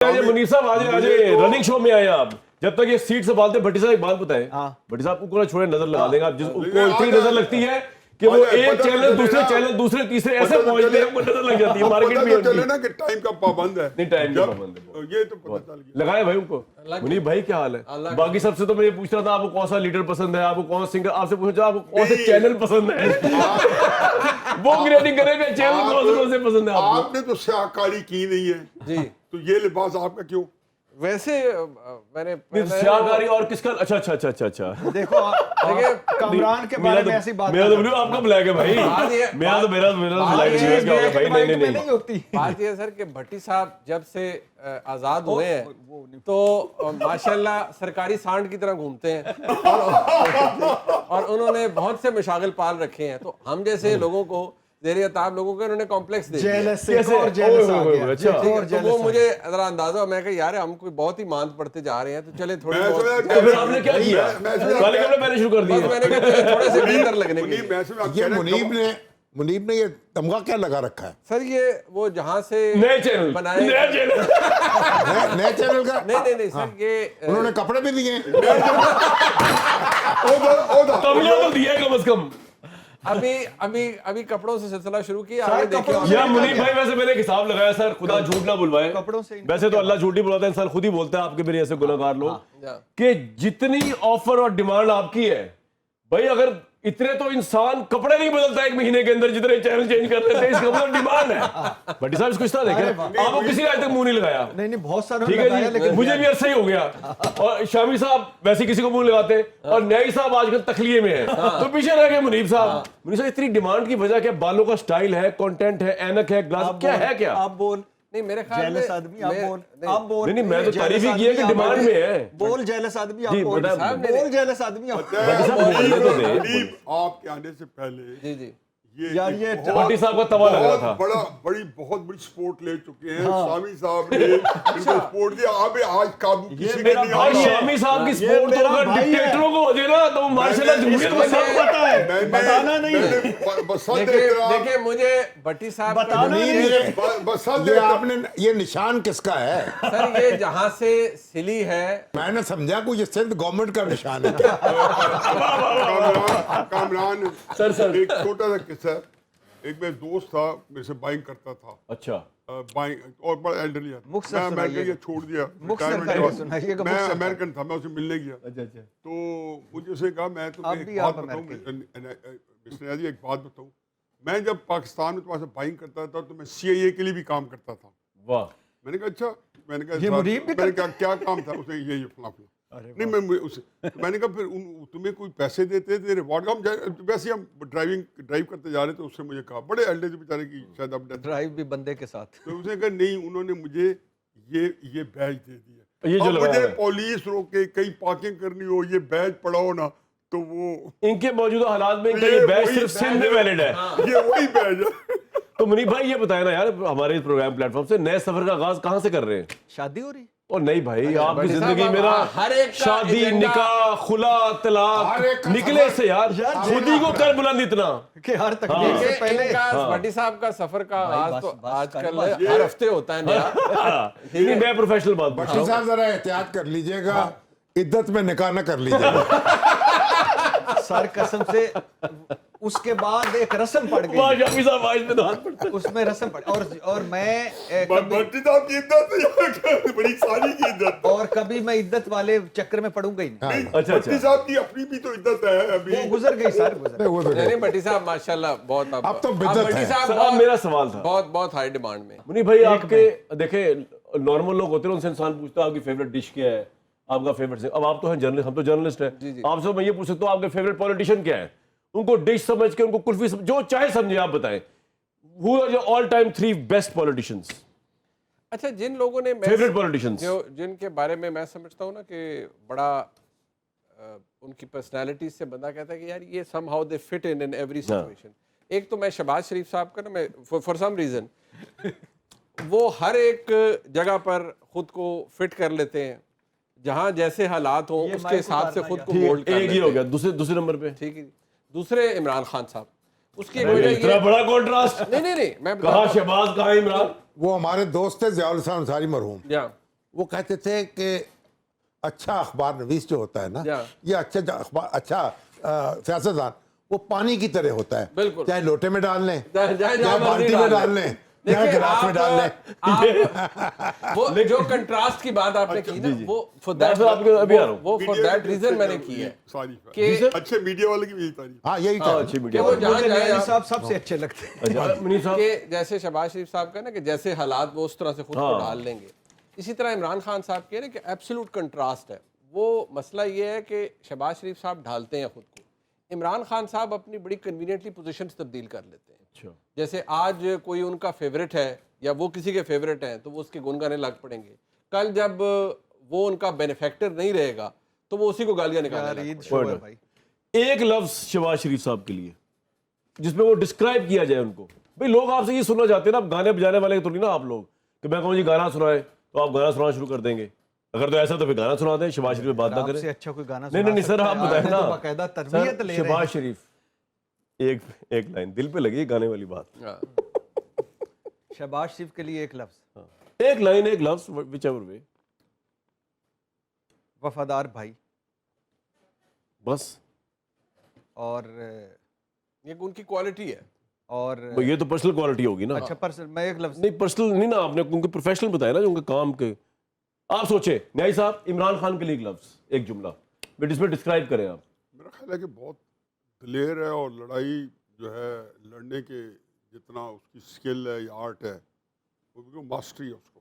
मुनीर साहब आज running show में आए आप, जब तक ये सीट संभालते भट्टी साहब एक बात बताएं, भट्टी साहब को छोड़े नजर लगा देंगे आप, जिसको इतनी नजर लगती है कि वो एक चैनल दूसरे तीसरे ऐसे पहुंचते हैं, आपको नजर लग जाती है। मार्केट में चले ना कि टाइम का पाबंद है, नहीं टाइम का पाबंद है, ये तो पता चल गया। लगाए भाई उनको। मुनीर भाई क्या हाल है? बाकी सबसे तो मैं ये पूछ रहा था आपको कौन सा लीडर पसंद है, आपको कौन सा सिंगर, आपसे पूछा आपको कौन से चैनल पसंद है, वो ग्रेडिंग करेगा चैनल कौन से पसंद है आपको। आपने तो स्याहकारी की नहीं है जी, तो ये लिबास आपका क्यों? वैसे मैंने स्याहकारी और किसका? अच्छा देखो देखिए कमरान के बारे में ऐसी बात मेरा तो ब्लू आपका ब्लैक है भाई, मेरा तो ब्लैक है भाई। नहीं होती। बात ये है सर कि भट्टी साहब जब से आजाद हुए हैं तो माशाल्लाह सरकारी सांड की तरह घूमते हैं और उन्होंने बहुत से मशागिल पाल रखे हैं, तो हम जैसे लोगों को ज़ेर-ए-ताब लोगों को इन्होंने कॉम्प्लेक्स दे दिया। तो वो मुझे जरा अंदाजा, मैं कहा यार हम कोई बहुत ही मांद पड़ते जा रहे हैं, तो चले थोड़ी बहुत। तो फिर आपने क्या किया? काले कपड़े पहने शुरू कर दिए? मैंने कहा थोड़े से बेहतर लगने के लिए। ये मुनीब ने ये तमगा क्या लगा रखा है सर? ये वो जहाँ से नए चैनल बनाए नए चैनल का? नहीं सर, ये उन्होंने कपड़े भी दिए। तमिया तो दिया कम से कम। अभी कपड़ों से सिलसिला शुरू किया, आगे देखिए। या मुनीर भाई वैसे मैंने एक हिसाब लगाया सर, खुदा झूठ ना बुलवाए, कपड़ों से वैसे तो अल्लाह झूठ ही बुलाता है, इंसान खुद ही बोलता है आपके मेरे ऐसे गुनाहगार लोग कि जितनी ऑफर और डिमांड आपकी है भाई, अगर इतने तो इंसान कपड़े नहीं बदलता एक महीने के अंदर जितने चैनल चेंज कर रहे थे, इसका मतलब डिमांड है। भट्टी साहब इसको इस तरह देखें, आपको किसी ने आज तक मुंह नहीं लगाया। नहीं बहुत सारा ठीक है जी, लेकिन मुझे भी अर्सा ही हो गया। और शामी साहब वैसे किसी को मुंह लगाते, और न्यायी साहब आजकल तखलिए में है, तो पीछे रह गए मुनीब साहब। मुनीब साहब इतनी डिमांड की वजह क्या? बालों का स्टाइल है, कंटेंट है, ऐनक है, ग्लास क्या है क्या? आप बोल। नहीं मेरे ख्याल में जेलस आदमी आप बोल। नहीं मैं तो तारीफ ही की है कि डिमांड में है। बोल जेलस आदमी आप जी, बोल। बताएं। बोल जेलस आदमी आप। भट्टी साहब बोलने तो दे। मुनीब, आपके आने से पहले जी यार ये भट्टी साहब का तवा लग रहा था। बहुत बड़ी सपोर्ट ले चुके हैं शामी साहब ने, इनको सपोर्ट दिया। अब आज काबू किसी के नहीं आ भाई रहा। शामी साहब की सपोर्ट तो अगर डिक्टेटरों को हो जाए ना तो मार्शल झूठे तो सब पता है, बताना नहीं है। देखिए मुझे भट्टी साहब बताना ये आपने ये निशान किसका है? सर ये जहाँ से सिली है, मैंने समझा कुछ सिंध गवर्नमेंट का निशान है क्या? कामरान सर। एक छोटा सा किस्सा। एक मेरा दोस्त था, मेरे से बाइंग करता था, अच्छा बाइंग, और बड़ा एल्डरली था। मुख्तसर मैं अमेरिका सुनाइए। ये छोड़ दिया, मुख्तसर retirement करके के बाद। सुनाइएगा, मैं मुख्तसर अमेरिकन था, मैं उसे मिलने गया। अच्छा तो मुझे उसने कहा मैं तुम्हें अब एक भी बात आप बताऊं, अमेरिकन। मिस्टर नियाज़ी एक बात बताऊं, मैं जब पाकिस्तान में तुम्हारे से बाइंग करता था तो मैं CIA के लिए भी काम करता था। वाह। मैंने कहा अच्छा, मैंने कहा ये मुनीब भी मैंने कहा क्या काम था? उसने ये फला फला। नहीं मैं उसे मैंने कहा फिर तुम्हें कोई पैसे देते थे रिवॉर्ड? हम वैसे हम ड्राइव करते जा रहे थे, उससे मुझे कहा, बड़े एल्डर बेचारे की शायद अब डेथ। ड्राइव भी बंदे के साथ। तो उसने कहा नहीं, उन्होंने मुझे ये बैज दे दिया। ये जो अब लगाया मुझे है। पुलिस रोके, कहीं पार्किंग करनी हो, ये बैज पड़ाओ ना, तो वो इनके मौजूदा हालात में इनका ये बैच वही सिर्फ सिंध में वैलिड है। ये वही बैज है। तो मुनीब भाई ये बताया ना यार, हमारे इस प्रोग्राम प्लेटफॉर्म से नए सफर का आगाज कहां से कर रहे हैं? शादी हो रही? और नहीं भाई, आपकी भट्टी जिंदगी साहब, मेरा हर एक का शादी, एजेंडा- निकाह, खुला, हर तलाक एक का निकले से यार खुद ही को कर बुलंद इतना। कि हर तकलीफ से देखिए पहले इनका भट्टी साहब का सफर का आगाज बस- तो बस आजकल कर, हर हफ्ते होता है नया। नहीं मैं प्रोफेशनल बात पूछ रहा भट्टी हूं। साहब जरा एहतियात कर लीजिएगा, इद्दत में निकाह न कर लीजिएगा। सर कसम से उसके बाद एक रस्म पड़ वाह गई, शामी साहब आज में तो हाथ पड़ता है। उसमें रस्म पड़ और मैं भट्टी साहब की इज्जत बड़ी सारी की इज्जत। और कभी मैं इद्दत वाले चक्कर में पड़ूंगा ही नहीं। अच्छा भट्टी साहब की अपनी भी तो इज्जत है अभी। वो गुजर गई सर, गुजर वो तो नहीं भट्टी साहब माशाल्लाह बहुत अब तो बिद्दत भट्टी है। साहब सर, अब मेरा सवाल था, बहुत हाई डिमांड में। मुनीब भाई आपके देखे नॉर्मल लोग होते हैं, उनसे इंसान पूछता है आपकी फेवरेट डिश क्या है, आपका फेवरेट से। अब आप तो हैं जर्नलिस्ट, हम तो जर्नलिस्ट हैं, आपसे मैं ये पूछ सकता हूँ आपके फेवरेट पॉलिटिशियन क्या है? उनको डिश समझ के, उनको कुल्फी जो चाहे समझे आप बताएं, who are your all time 3 best politicians? अच्छा, जिन लोगों ने फेवरेट पॉलिटिशियंस जो जिनके बारे में मैं समझता हूँ ना कि बड़ा उनकी पर्सनालिटी से बंदा कहता है कि यार ये somehow they fit in every situation। एक तो मैं शहबाज शरीफ साहब का ना, मैं फॉर सम रीजन वो हर एक जगह पर खुद को फिट कर लेते हैं, जहाँ जैसे हालात हो उसके हिसाब से खुद को मोल्ड कर एक ही हो गया। दूसरे नंबर पे ठीक है। दूसरे इमरान खान साहब, उसकी एक अरे, वजह इतना ये बड़ा कॉन्ट्रास्ट। नहीं मैं कहाँ शहबाज, कहाँ इमरान? वो हमारे दोस्त थे ज़ियाउल इस्लाम अंसारी मरहूम, या وہ کہتے تھے کہ اچھا اخبار نویس جو ہوتا ہے نا Yeah. یہ اچھا سیاستدان وہ پانی کی طرح ہوتا ہے, بالکل. چاہے لوٹے میں ڈال لیں, جہاں چاہے بالٹی میں ڈال لیں, چاہے گلاس میں ڈال لیں. وہ جو کنٹراسٹ کی بات آپ نے کی نا, وہ فور دیٹ ریزن میں نے کی ہے کہ اچھے میڈیا والے کی بھی یہی تعریف. ہاں یہی اچھی کہ میڈیا وہ جہاں جائیں نیالی صاحب سب سے اچھے لگتے ہیں. منیر صاحب کہ جیسے شہباز شریف صاحب کا نا کہ جیسے حالات وہ اس طرح سے خود کو ڈال لیں گے, اسی طرح عمران خان صاحب کہہ رہے ہیں کہ ایبسولوٹ کنٹراسٹ ہے. وہ مسئلہ یہ ہے کہ شہباز شریف صاحب ڈھالتے ہیں خود کو, عمران خان صاحب اپنی بڑی کنوینئنٹلی پوزیشنز تبدیل کر لیتے ہیں. جیسے آج کوئی ان کا فیوریٹ ہے یا وہ کسی کے فیوریٹ ہیں تو وہ اس کے گن گانے لگ پڑیں گے, کل جب وہ ان کا بینیفیکٹر نہیں رہے گا تو وہ اسی کو گالیاں نکالنے عید لگ شو ہے بھائی. ایک لفظ شہباز شریف صاحب کے لیے جس میں وہ ڈسکرائب کیا جائے ان کو. بھئی لوگ آپ سے یہ سننا چاہتے ہیں نا, اب گانے بجانے والے تو نہیں نا آپ لوگ کہ میں کہوں جی گانا سنائے تو آپ گانا سنانا شروع کر دیں گے. اگر تو ایسا تو پھر گانا سنا دیں, شہباز شریف بات نہ آپ کریں. سے اچھا کوئی گانا نہیں سر, آپ بتائیں نا باقاعدہ تربیت لے رہے ہیں. شہباز شریف ایک لائن دل پہ لگی گانے والی بات, شہباز شریف کے لیے ایک لفظ, ایک لائن ایک لفظ وچ ایور وے, وفادار بھائی. بس. اور یہ ان کی کوالٹی ہے. اور یہ تو پرسنل کوالٹی ہوگی نا. اچھا پرسنل, میں ایک لفظ نہیں پرسنل نہیں نا, آپ نے کیونکہ پروفیشنل بتایا نا جو ان کے کام کے. آپ سوچیں نیائی صاحب, عمران خان کے لیے ایک لفظ ایک جملہ جس میں ڈسکرائب کریں آپ. میرا خیال ہے کہ بہت دلیر ہے, اور لڑائی جو ہے لڑنے کے جتنا اس کی سکل ہے یا آرٹ ہے وہ ماسٹری ہے اس کو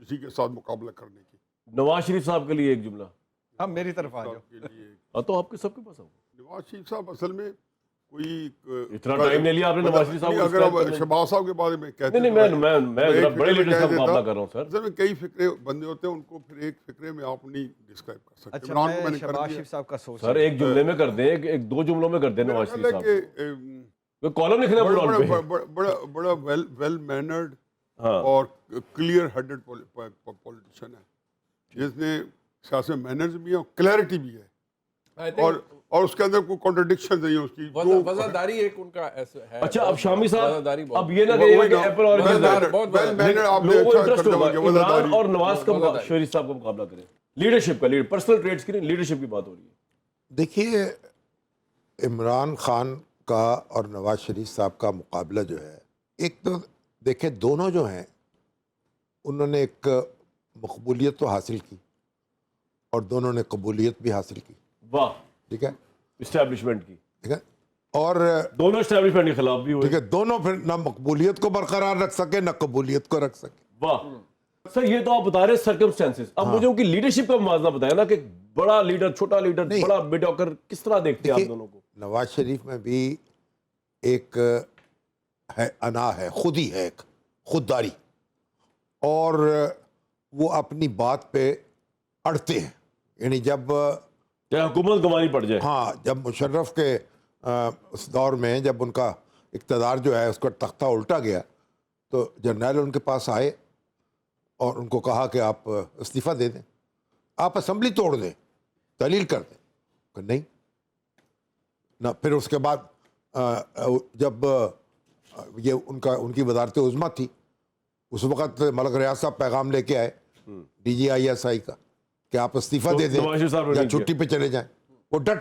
کسی کے ساتھ مقابلہ کرنے کی. نواز شریف صاحب کے لیے ایک جملہ. اب میری طرف آ جاؤ. کے لیے ہاں تو آپ کے سب کے پاس آؤں. نواز شریف صاحب اصل میں کوئی اتنا ٹائم نہیں لیا آپ نے نواز شریف صاحب کو. اگر آپ شہباز صاحب کے بارے میں کہتے نہیں میں بڑے لیڈر کا مقابلہ کر رہا ہوں سر. اصل میں کئی فکرے بندے ہوتے ہیں, ان کو پھر ایک فکرے میں آپ نہیں ڈسکرائب کر سکتے. اچھا عمران کو میں نے کر شہباز دیا. شریف صاحب کا سوچ سر ایک جملے میں کر دیں, ایک دو جملوں میں کر دیں نواز شریف صاحب کہ کالم لکھنا پورا ان پہ. بڑا ویل مینرڈ ہاں اور کلیئر ہیڈڈ پولیٹیشین ہے جس نے سیاست میں مینرز بھی ہے اور کلیئرٹی بھی ہے, اور اس کے اندر کوئی کانٹرڈکشن نہیں ہے اس کی. وزاداری ایک ان کا ہے. اچھا اب شامی وزاداری صاحب بہت. اب یہ نہ کہیے کہ ایپل اور ویل لوگوں کو انٹرسٹ ہوگا عمران اور نواز کا شریف صاحب کا مقابلہ کریں. لیڈرشپ کا, پرسنل ٹریٹس کی نہیں, لیڈرشپ کی بات ہو رہی ہے. دیکھیے عمران خان کا اور نواز شریف صاحب کا مقابلہ جو ہے, ایک تو دیکھیں دونوں جو ہیں انہوں نے ایک مقبولیت تو حاصل کی اور دونوں نے قبولیت بھی حاصل کی. واہ, ٹھیک ہے, اسٹیبلشمنٹ کی. ٹھیک ہے, اور دونوں اسٹیبلشمنٹ کے خلاف بھی ہوئے. ٹھیک ہے, دونوں پھر نہ مقبولیت کو برقرار رکھ سکے نہ قبولیت کو رکھ سکے. واہ سر, یہ تو آپ بتا رہے ہیں سرکمسٹانسز. اب مجھے ان کی لیڈرشپ کا موازنہ بتایا نا کہ بڑا لیڈر, چھوٹا لیڈر, بڑا میڈیوکر, کس طرح دیکھتے ہیں آپ دونوں کو؟ نواز شریف میں بھی ایک ہے انا ہے, خودی ہے, ایک خودداری, اور وہ اپنی بات پہ اڑتے ہیں. یعنی جب چاہے حکومت گنوانی پڑ جائے. ہاں, جب مشرف کے اس دور میں جب ان کا اقتدار جو ہے اس کا تختہ الٹا گیا تو جرنیل ان کے پاس آئے اور ان کو کہا کہ آپ استعفیٰ دے دیں, آپ اسمبلی توڑ دیں, دلیل کر دیں. کہ نہیں نہ. پھر اس کے بعد جب یہ ان کی وزارت عظمیٰ تھی اس وقت ملک ریاض صاحب پیغام لے کے آئے DGISI کا کہ آپ استعفیٰ دے دیں یا چھٹی پہ چلے جائیں. وہ ڈٹ